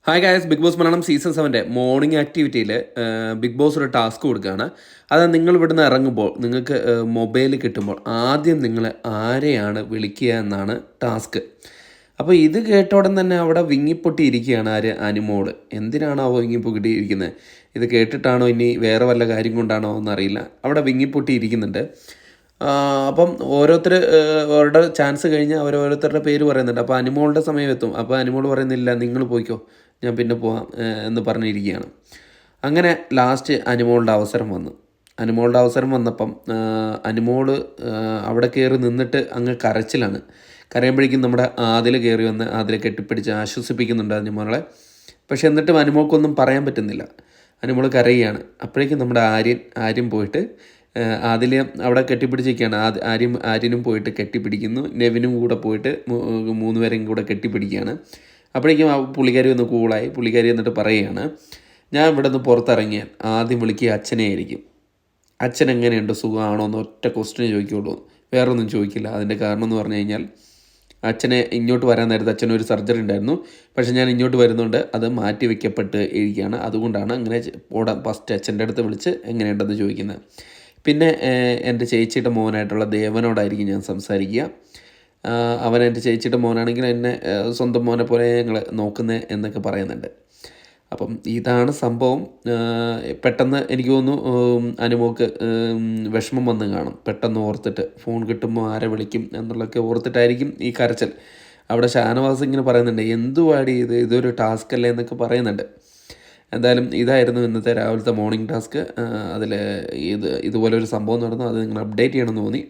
Hi guys, Bigg Boss Malayalam season 7 morning ആക്ടിവിറ്റിയിൽ Bigg Boss ഒരു task കൊടുക്കുകയാണ്. അത് നിങ്ങൾ ഇവിടുന്ന് ഇറങ്ങുമ്പോൾ നിങ്ങൾക്ക് മൊബൈൽ കിട്ടുമ്പോൾ ആദ്യം നിങ്ങൾ ആരെയാണ് വിളിക്കുക എന്നാണ് ടാസ്ക്. അപ്പോൾ ഇത് കേട്ട ഉടൻ തന്നെ അവിടെ വിങ്ങിപ്പൊട്ടിയിരിക്കുകയാണ് അനുമോള്. എന്തിനാണോ വിങ്ങിപ്പൊട്ടിയിരിക്കുന്നത്? ഇത് കേട്ടിട്ടാണോ ഇനി വേറെ വല്ല കാര്യം കൊണ്ടാണോ എന്നറിയില്ല. അവിടെ വിങ്ങിപ്പൊട്ടിയിരിക്കുന്നുണ്ട്. അപ്പം ഓരോരുത്തർ അവരുടെ ചാൻസ് കഴിഞ്ഞ് ഓരോരുത്തരുടെ പേര് പറയുന്നുണ്ട്. അപ്പോൾ അനുമോളുടെ സമയം എത്തും. അപ്പോൾ അനുമോൾ പറയുന്നില്ല, നിങ്ങൾ പോയിക്കോ, ഞാൻ പിന്നെ പോവാം എന്ന് പറഞ്ഞിരിക്കുകയാണ്. അങ്ങനെ ലാസ്റ്റ് അനുമോളുടെ അവസരം വന്നു. അനുമോളുടെ അവസരം വന്നപ്പം അനുമോള് അവിടെ കയറി നിന്നിട്ട് അങ്ങ് കരച്ചിലാണ്. കരയുമ്പോഴേക്കും നമ്മുടെ ആദിൽ കയറി വന്ന് ആദിലെ കെട്ടിപ്പിടിച്ച് ആശ്വസിപ്പിക്കുന്നുണ്ട് അനുമോളെ. പക്ഷെ എന്നിട്ടും അനുമോൾക്കൊന്നും പറയാൻ പറ്റുന്നില്ല. അനുമോൾ കരയുകയാണ്. അപ്പോഴേക്കും നമ്മുടെ ആര്യൻ പോയിട്ട് ആദിൽ അവിടെ കെട്ടിപ്പിടിച്ചിരിക്കുകയാണ്. ആര്യനും പോയിട്ട് കെട്ടിപ്പിടിക്കുന്നു. നെവിനും കൂടെ പോയിട്ട് മൂന്നുപേരെയും കൂടെ കെട്ടിപ്പിടിക്കുകയാണ്. അപ്പോഴേക്കും പുള്ളിക്കാരി ഒന്ന് കൂളായി. പുള്ളിക്കാരി എന്നിട്ട് പറയുകയാണ്, ഞാൻ ഇവിടെ നിന്ന് പുറത്തിറങ്ങിയാൽ ആദ്യം വിളിക്കുക അച്ഛനെ ആയിരിക്കും. അച്ഛൻ എങ്ങനെയുണ്ട്, സുഖമാണോ എന്ന് ഒറ്റ ക്വസ്റ്റ്യൻ ചോദിക്കുകയുള്ളൂ, വേറെ ഒന്നും ചോദിക്കില്ല. അതിൻ്റെ കാരണം എന്ന് പറഞ്ഞു കഴിഞ്ഞാൽ അച്ഛനെ ഇങ്ങോട്ട് വരാൻ നേരത്തെ അച്ഛനൊരു സർജറി ഉണ്ടായിരുന്നു. പക്ഷേ ഞാൻ ഇങ്ങോട്ട് വരുന്നുണ്ട്, അത് മാറ്റി വയ്ക്കപ്പെട്ട് ഇരിക്കുകയാണ്. അതുകൊണ്ടാണ് അങ്ങനെ ഫസ്റ്റ് അച്ഛൻ്റെ അടുത്ത് വിളിച്ച് എങ്ങനെയുണ്ടെന്ന് ചോദിക്കുന്നത്. പിന്നെ എൻ്റെ ചേച്ചിയുടെ മോനായിട്ടുള്ള ദേവനോടായിരിക്കും ഞാൻ സംസാരിക്കുക. അവൻ എൻ്റെ ചേച്ചിയുടെ മോനാണെങ്കിൽ എന്നെ സ്വന്തം മോനെ പോലെ ഞങ്ങൾ നോക്കുന്നത് എന്നൊക്കെ പറയുന്നുണ്ട്. അപ്പം ഇതാണ് സംഭവം. പെട്ടെന്ന് എനിക്ക് തോന്നുന്നു അനുമോൾക്ക് വിഷമം വന്ന് കാണും. പെട്ടെന്ന് ഓർത്തിട്ട് ഫോൺ കിട്ടുമ്പോൾ ആരെ വിളിക്കും എന്നുള്ളതൊക്കെ ഓർത്തിട്ടായിരിക്കും ഈ കരച്ചൽ. അവിടെ ഷാനവാസ് ഇങ്ങനെ പറയുന്നുണ്ട്, എന്തുവാടി ഇതൊരു ടാസ്ക് അല്ലേ എന്നൊക്കെ പറയുന്നുണ്ട്. എന്തായാലും ഇതായിരുന്നു ഇന്നത്തെ രാവിലത്തെ മോർണിംഗ് ടാസ്ക്. അതിൽ ഇതുപോലൊരു സംഭവം നടന്നു. അത് നിങ്ങൾ അപ്ഡേറ്റ് ചെയ്യണമെന്ന് തോന്നി.